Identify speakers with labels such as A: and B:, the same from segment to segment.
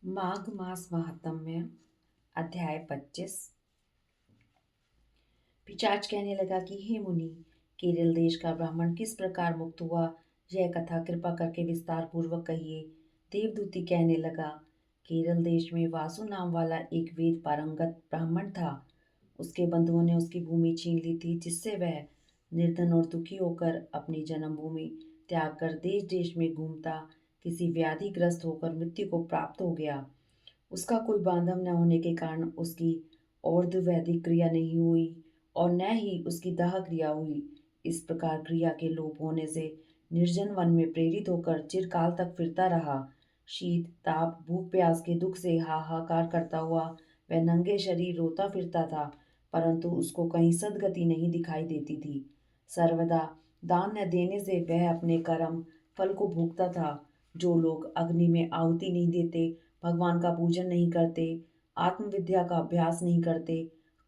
A: माघ मास महात्म्य। अध्याय 25। पिशाच कहने लगा कि हे मुनि, केरल देश का ब्राह्मण किस प्रकार मुक्त हुआ, यह कथा कृपा करके विस्तार पूर्वक कहिए। देवदूती कहने लगा, केरल देश में वासु नाम वाला एक वेद पारंगत ब्राह्मण था। उसके बंधुओं ने उसकी भूमि छीन ली थी, जिससे वह निर्धन और दुखी होकर अपनी जन्मभूमि त्याग कर देश देश में घूमता किसी व्याधिग्रस्त होकर मृत्यु को प्राप्त हो गया। उसका कोई बांधव न होने के कारण उसकी और्ध्ववैदिक क्रिया नहीं हुई और न ही उसकी दाह क्रिया हुई। इस प्रकार क्रिया के लोप होने से निर्जन वन में प्रेरित होकर चिरकाल तक फिरता रहा। शीत ताप भूख प्यास के दुख से हाहाकार करता हुआ वह नंगे शरीर रोता फिरता था, परंतु उसको कहीं सद्गति नहीं दिखाई देती थी। सर्वदा दान न देने से वह अपने कर्म फल को भोगता था। जो लोग अग्नि में आहुति नहीं देते, भगवान का पूजन नहीं करते, आत्मविद्या का अभ्यास नहीं करते,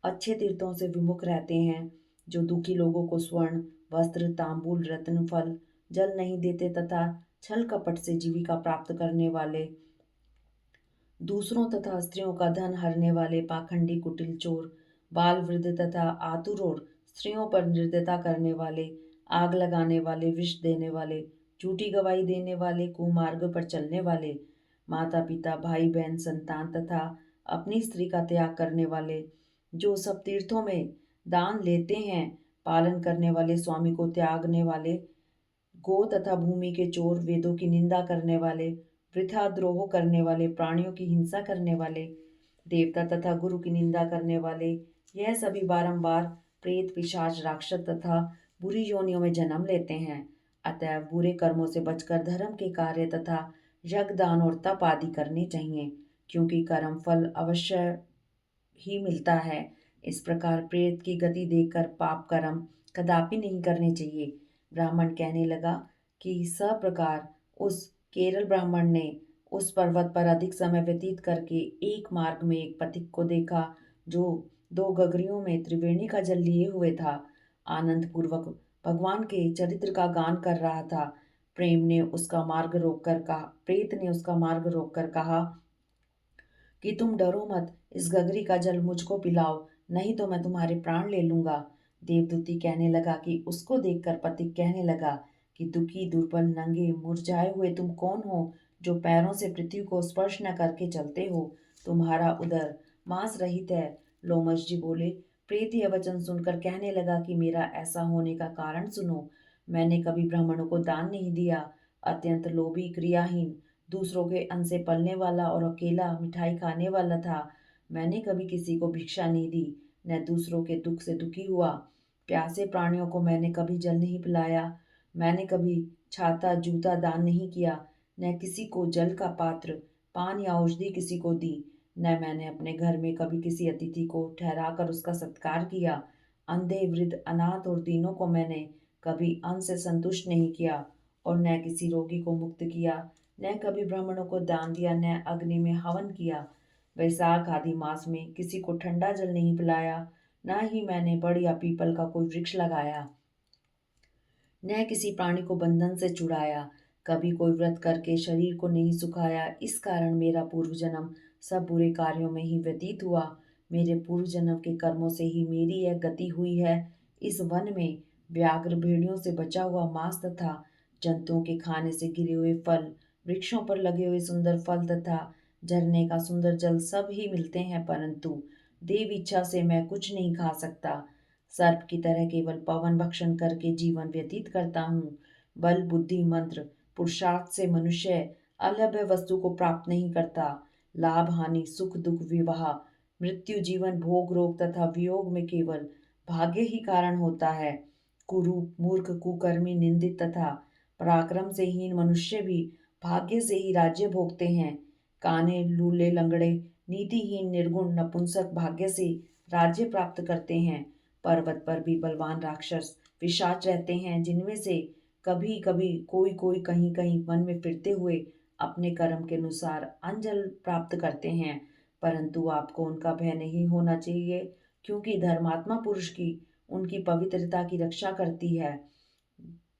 A: अच्छे तीर्थों से विमुख रहते हैं, जो दुखी लोगों को स्वर्ण वस्त्र तांबूल रत्न फल जल नहीं देते तथा छल कपट से जीविका प्राप्त करने वाले, दूसरों तथा स्त्रियों का धन हरने वाले पाखंडी कुटिल चोर, बाल वृद्ध तथा आतुर और स्त्रियों पर निर्दयता करने वाले, आग लगाने वाले, विष देने वाले, झूठी गवाही देने वाले, कुमार्ग पर चलने वाले, माता पिता भाई बहन संतान तथा अपनी स्त्री का त्याग करने वाले, जो सब तीर्थों में दान लेते हैं, पालन करने वाले, स्वामी को त्यागने वाले, गो तथा भूमि के चोर, वेदों की निंदा करने वाले, वृथा द्रोह करने वाले, प्राणियों की हिंसा करने वाले, देवता तथा गुरु की निंदा करने वाले, यह सभी बारंबार प्रेत पिशाच राक्षस तथा बुरी योनियों में जन्म लेते हैं। अतः बुरे कर्मों से बचकर धर्म के कार्य तथा यज्ञ दान और तप आदि करने चाहिए, क्योंकि कर्म फल अवश्य ही मिलता है। इस प्रकार प्रेत की गति देखकर पाप कर्म कदापि नहीं करने चाहिए। ब्राह्मण कहने लगा कि सब प्रकार उस केरल ब्राह्मण ने उस पर्वत पर अधिक समय व्यतीत करके एक मार्ग में एक पथिक को देखा, जो दो गगरियों में त्रिवेणी का जल लिए हुए था। आनंद पूर्वक भगवान के चरित्र का गान कर रहा था। प्रेत ने उसका मार्ग रोककर कहा कि तुम डरो मत, इस गगरी का जल मुझको पिलाओ, नहीं तो मैं तुम्हारे प्राण ले लूंगा। देवदूती कहने लगा कि उसको देखकर पथिक कहने लगा कि दुखी दुर्बल नंगे मुरझाए हुए तुम कौन हो, जो पैरों से पृथ्वी को स्पर्श न करके चलते हो। तुम्हारा उदर मांस रहित है। लोमश जी बोले। प्रेत यह वचन सुनकर कहने लगा कि मेरा ऐसा होने का कारण सुनो। मैंने कभी ब्राह्मणों को दान नहीं दिया, अत्यंत लोभी क्रियाहीन, दूसरों के अन्न से पलने वाला और अकेला मिठाई खाने वाला था। मैंने कभी किसी को भिक्षा नहीं दी, न दूसरों के दुख से दुखी हुआ। प्यासे प्राणियों को मैंने कभी जल नहीं पिलाया। मैंने कभी छाता जूता दान नहीं किया, न किसी को जल का पात्र पान या औषधि किसी को दी। न मैंने अपने घर में कभी किसी अतिथि को ठहराकर उसका सत्कार किया। अंधे वृद्ध अनाथ और दीनों को मैंने कभी अन्न से संतुष्ट नहीं किया और न किसी रोगी को मुक्त किया, न कभी ब्राह्मणों को दान दिया, न अग्नि में हवन किया। वैशाख आदि मास में किसी को ठंडा जल नहीं पिलाया, न ही मैंने बड़ या पीपल का कोई वृक्ष लगाया, न किसी प्राणी को बंधन से छुड़ाया, कभी कोई व्रत करके शरीर को नहीं सुखाया। इस कारण मेरा पूर्व जन्म सब बुरे कार्यों में ही व्यतीत हुआ। मेरे पूर्व जन्म के कर्मों से ही मेरी यह गति हुई है। इस वन में व्याघ्र भेड़ियों से बचा हुआ मांस तथा जंतुओं के खाने से गिरे हुए फल, वृक्षों पर लगे हुए सुंदर फल तथा झरने का सुंदर जल सब ही मिलते हैं, परंतु देव इच्छा से मैं कुछ नहीं खा सकता। सर्प की तरह केवल पवन भक्षण करके जीवन व्यतीत करता हूँ। बल बुद्धि मंत्र पुरुषार्थ से मनुष्य अलभ्य वस्तु को प्राप्त नहीं करता। लाभ हानि सुख दुख विवाह मृत्यु जीवन भोग रोग तथा वियोग में केवल भाग्य ही कारण होता है। कुरूप मूर्ख कुकर्मी निंदित तथा पराक्रम से हीन मनुष्य भी भाग्य से ही राज्य भोगते हैं। काने लूले लंगड़े नीतिहीन निर्गुण नपुंसक भाग्य से राज्य प्राप्त करते हैं। पर्वत पर भी बलवान राक्षस पिशाच रहते हैं, जिनमें से कभी कभी कोई कोई कहीं कहीं वन में फिरते हुए अपने कर्म के अनुसार अंजल प्राप्त करते हैं, परंतु आपको उनका भय नहीं होना चाहिए, क्योंकि धर्मात्मा पुरुष की उनकी पवित्रता की रक्षा करती है।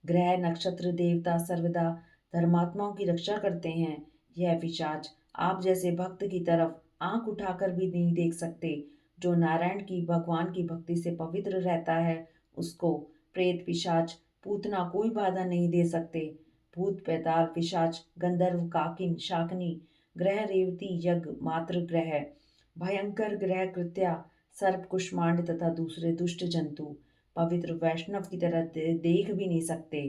A: ग्रह नक्षत्र देवता सर्वदा धर्मात्माओं की रक्षा करते हैं। यह पिशाच आप जैसे भक्त की तरफ आंख उठाकर भी नहीं देख सकते। जो नारायण की भगवान की भक्ति से पवित्र रहता है, उसको प्रेत पिशाच पूतना कोई बाधा नहीं दे सकते। भूत पैताल पिशाच गंधर्व काकिन शाकनी ग्रह रेवती यज्ञ मात्र ग्रह भयंकर ग्रह कृत्या सर्प कुष्मांड तथा दूसरे दुष्ट जंतु पवित्र वैष्णव की तरह देख भी नहीं सकते।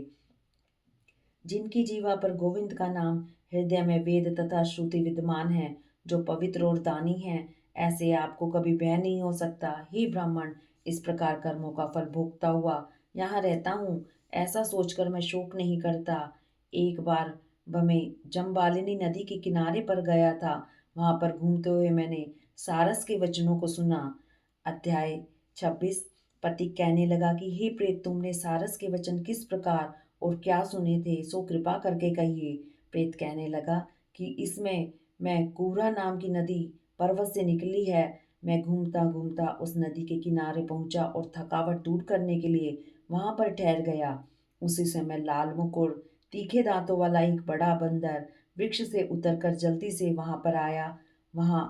A: जिनकी जीवा पर गोविंद का नाम हृदय में वेद तथा श्रुति विद्यमान है, जो पवित्र और दानी है, ऐसे आपको कभी भय नहीं हो सकता। हे ब्राह्मण, इस प्रकार कर्मों का फल भोगता हुआ यहाँ रहता हूँ, ऐसा सोचकर मैं शोक नहीं करता। एक बार मैं जम्बालिनी नदी के किनारे पर गया था। वहां पर घूमते हुए मैंने सारस के वचनों को सुना। अध्याय 26। पति कहने लगा कि हे प्रेत, तुमने सारस के वचन किस प्रकार और क्या सुने थे, सो कृपा करके कहिए। प्रेत कहने लगा कि इसमें मैं कूरा नाम की नदी पर्वत से निकली है। मैं घूमता घूमता उस नदी के किनारे पहुंचा और थकावट दूर करने के लिए वहां पर ठहर गया। उसी समय लाल मुकुट तीखे दांतों वाला एक बड़ा बंदर वृक्ष से उतरकर जल्दी से वहां पर आया। वहां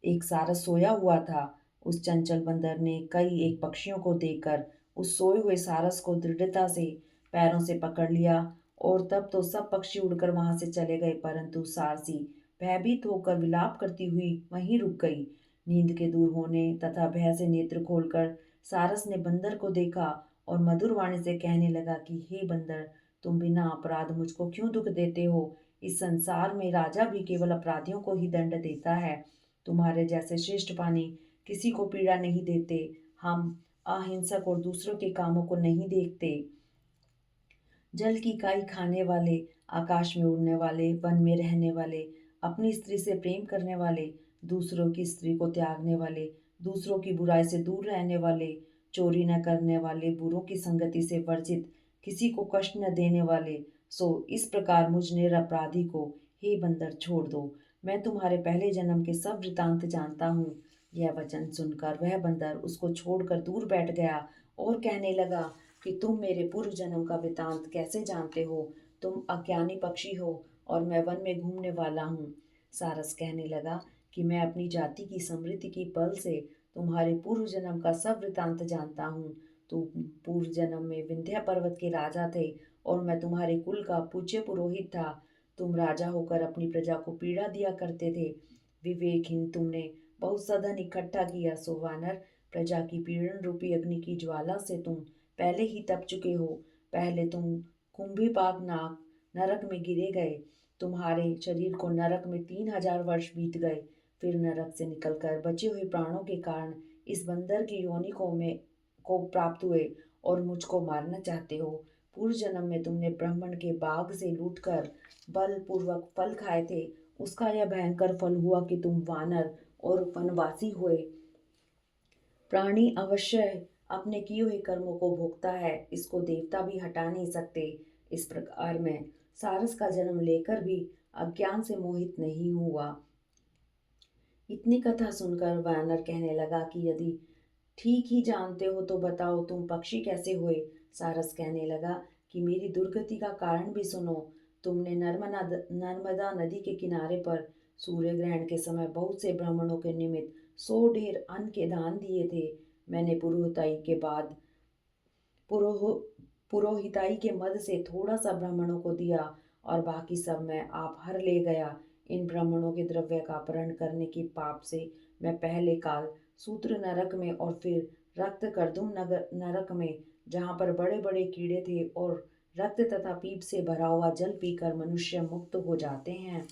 A: एक सारस सोया हुआ था। उस चंचल बंदर ने कई एक पक्षियों को देखकर उस सोए हुए सारस को दृढ़ता से पैरों से पकड़ लिया और तब तो सब पक्षी उड़कर वहां से चले गए, परंतु सारसी भयभीत होकर विलाप करती हुई वहीं रुक गई। नींद के दूर होने तथा भय से नेत्र खोलकर सारस ने बंदर को देखा और मधुर वाणी से कहने लगा कि हे बंदर, तुम बिना अपराध मुझको क्यों दुख देते हो। इस संसार में राजा भी केवल अपराधियों को ही दंड देता है। तुम्हारे जैसे श्रेष्ठ प्राणी किसी को पीड़ा नहीं देते। हम अहिंसक और दूसरों के कामों को नहीं देखते। जल की काई खाने वाले, आकाश में उड़ने वाले, वन में रहने वाले, अपनी स्त्री से प्रेम करने वाले, दूसरों की स्त्री को त्यागने वाले, दूसरों की बुराई से दूर रहने वाले, चोरी न करने वाले, बुरों की संगति से वर्जित, किसी को कष्ट न देने वाले, सो इस प्रकार मुझ निरपराधी को हे बंदर छोड़ दो। मैं तुम्हारे पहले जन्म के सब वृतांत जानता हूँ। यह वचन सुनकर वह बंदर उसको छोड़कर दूर बैठ गया और कहने लगा कि तुम मेरे पूर्व जन्म का वृतांत कैसे जानते हो। तुम अज्ञानी पक्षी हो और मैं वन में घूमने वाला हूँ। सारस कहने लगा कि मैं अपनी जाति की समृद्धि की बल से तुम्हारे पूर्व जन्म का सब वृतांत जानता हूँ। तुम पूर्व जन्म में विंध्य पर्वत के राजा थे और मैं तुम्हारे कुल का पूज्य पुरोहित था। तुम राजा होकर अपनी प्रजा को पीड़ा दिया करते थे। विवेकहीन तुमने बहुत सधन इकट्ठा किया। सो वानर, प्रजा की पीड़न रूपी अग्नि की ज्वाला से तुम पहले ही तप चुके हो। पहले तुम कुंभीपाक नाग नरक में गिरे गए। तुम्हारे शरीर को नरक में 3000 वर्ष बीत गए। फिर नरक से निकलकर बचे हुए प्राणों के कारण इस बंदर की योनि को प्राप्त हुए और मुझको मारना चाहते हो। पूर्व जन्म में तुमने ब्राह्मण के बाग से लूटकर बलपूर्वक फल खाए थे। उसका यह भयंकर फल हुआ कि तुम वानर और वनवासी हुए। प्राणी अवश्य अपने किए हुए कर्मों को भोगता है, इसको देवता भी हटा नहीं सकते। इस प्रकार मैं सारस का जन्म लेकर भी अज्ञान से मोहित नहीं हुआ। इतनी कथा सुनकर वानर कहने लगा कि यदि ठीक ही जानते हो तो बताओ, तुम पक्षी कैसे हुए। सारस कहने लगा कि मेरी दुर्गति का कारण भी सुनो। तुमने नर्मदा नदी के किनारे पर सूर्य ग्रहण के समय बहुत से ब्राह्मणों के निमित्त 100 ढेर अन्न के दान दिए थे। मैंने पुरोहिताई के बाद पुरोह पुरोहिताई के मद से थोड़ा सा ब्राह्मणों को दिया और बाकी सब मैं आप हर ले गया। इन ब्राह्मणों के द्रव्य का अपहरण करने के पाप से मैं पहले काल सूत्र नरक में और फिर रक्त कर्दुम नगर नरक में, जहाँ पर बड़े बड़े कीड़े थे और रक्त तथा पीप से भरा हुआ जल पीकर मनुष्य मुक्त हो जाते हैं।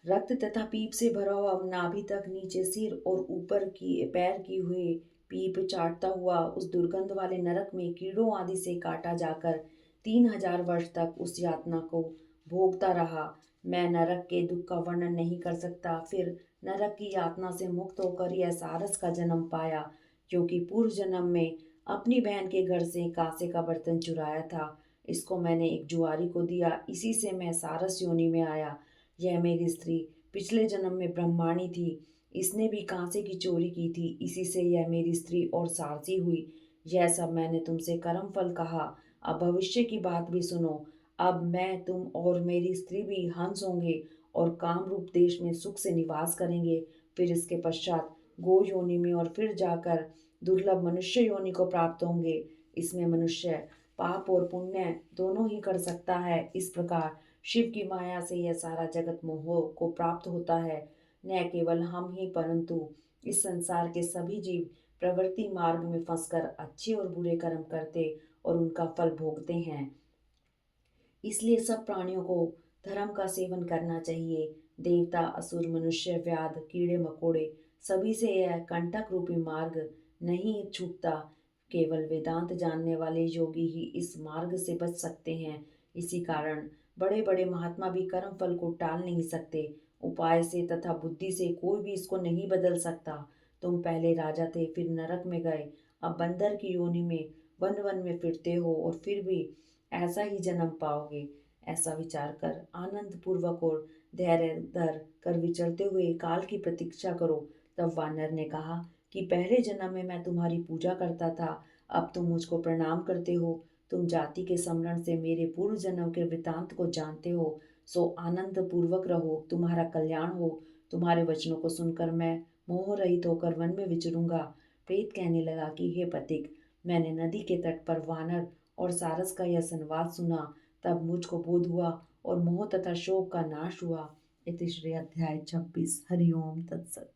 A: रक्त तथा पीप से भरा हुआ नाभि तक नीचे सिर और ऊपर की पैर की हुई पीप चाटता हुआ उस दुर्गंध वाले नरक में कीड़ों आदि से काटा जाकर 3000 वर्ष तक उस यातना को भोगता रहा। मैं नरक के दुख का वर्णन नहीं कर सकता। फिर नरक की यातना से मुक्त होकर यह सारस का जन्म पाया, क्योंकि पूर्व जन्म में अपनी बहन के घर से कांसे का बर्तन चुराया था। इसको मैंने एक जुआरी को दिया, इसी से मैं सारस योनि में आया। यह मेरी स्त्री पिछले जन्म में ब्रह्माणी थी। इसने भी कांसे की चोरी की थी, इसी से यह मेरी स्त्री और सारसी हुई। यह सब मैंने तुमसे कर्म फल कहा। अब भविष्य की बात भी सुनो। अब मैं, तुम और मेरी स्त्री भी हंस होंगे और कामरूप देश में सुख से निवास करेंगे। फिर इसके पश्चात गो योनि में और फिर जाकर दुर्लभ मनुष्य योनि को प्राप्त होंगे। इसमें मनुष्य पाप और पुण्य दोनों ही कर सकता है। इस प्रकार शिव की माया से यह सारा जगत मोह को प्राप्त होता है। न केवल हम ही परंतु इस संसार के सभी जीव प्रवृत्ति मार्ग में फंसकर अच्छे और बुरे कर्म करते और उनका फल भोगते हैं। इसलिए सब प्राणियों को धर्म का सेवन करना चाहिए। देवता, असुर, मनुष्य, व्याध, कीड़े मकोड़े सभी से यह कंटक रूपी मार्ग नहीं छूटता। केवल वेदांत जानने वाले योगी ही इस मार्ग से बच सकते हैं। इसी कारण बड़े बड़े महात्मा भी कर्म फल को टाल नहीं सकते। उपाय से तथा बुद्धि से कोई भी इसको नहीं बदल सकता। तुम पहले राजा थे, फिर नरक में गए, अब बंदर की योनि में वन वन में फिरते हो और फिर भी ऐसा ही जन्म पाओगे। ऐसा विचार कर आनंद पूर्वक और धैर्य धर कर विचरते हुए काल की प्रतीक्षा करो। तब वानर ने कहा कि पहले जन्म में मैं तुम्हारी पूजा करता था, अब तुम मुझको प्रणाम करते हो। तुम जाति के स्मरण से मेरे पूर्व जन्म के वृतांत को जानते हो। सो आनंद पूर्वक रहो, तुम्हारा कल्याण हो। तुम्हारे वचनों को सुनकर मैं मोह रहित होकर वन में विचरूंगा। प्रेत कहने लगा कि हे पथिक, मैंने नदी के तट पर वानर और सारस का यह संवाद सुना, तब मुझको बोध हुआ और मोह तथा शोक का नाश हुआ। इति श्री अध्याय 26। हरिओम तत्सत।